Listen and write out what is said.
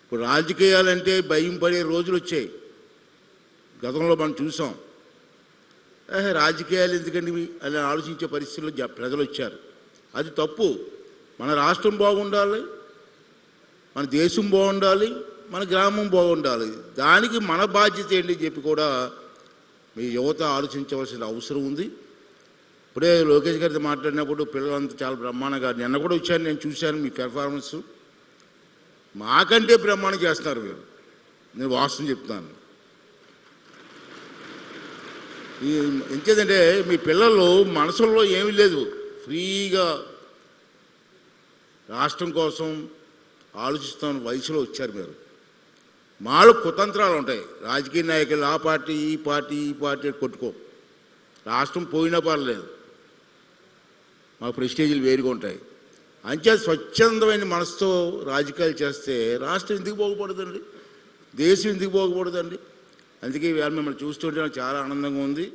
ఇప్పుడు రాజకీయాలంటే భయం పడే రోజులు వచ్చాయి. గతంలో మనం చూసాం. రాజకీయాలు ఎందుకండి అని ఆలోచించే పరిస్థితుల్లో ప్రజలు వచ్చారు. అది తప్పు. మన రాష్ట్రం బాగుండాలి, మన దేశం బాగుండాలి, మన గ్రామం బాగుండాలి. దానికి మన బాధ్యత ఏంటి చెప్పి కూడా మీ యువత ఆలోచించవలసిన అవసరం ఉంది. ఇప్పుడే లోకేష్ గారితో మాట్లాడినప్పుడు పిల్లలంతా చాలా బ్రహ్మాండంగా, నిన్న కూడా వచ్చాను, నేను చూశాను మీ పెర్ఫార్మెన్స్. మాకంటే బ్రహ్మాండం చేస్తున్నారు మీరు. నేను వాస్తవం చెప్తున్నాను. ఎంచేదంటే మీ పిల్లలు మనసుల్లో ఏమీ లేదు, ఫ్రీగా రాష్ట్రం కోసం ఆలోచిస్తున్న వయసులో వచ్చారు మీరు. మాలో కుతంత్రాలు ఉంటాయి. రాజకీయ నాయకులు ఆ పార్టీ ఈ పార్టీ ఈ పార్టీ కొట్టుకో. రాష్ట్రం పోయినా పర్లేదు, మా ప్రెస్టేజీలు వేరుగా ఉంటాయి. అంచే స్వచ్ఛందమైన మనసుతో రాజకీయాలు చేస్తే రాష్ట్రం ఎందుకు బాగుపడదండి, దేశం ఎందుకు బాగుపడదండి? అందుకే ఇవాళ మిమ్మల్ని చూస్తుంటే నాకు చాలా ఆనందంగా ఉంది.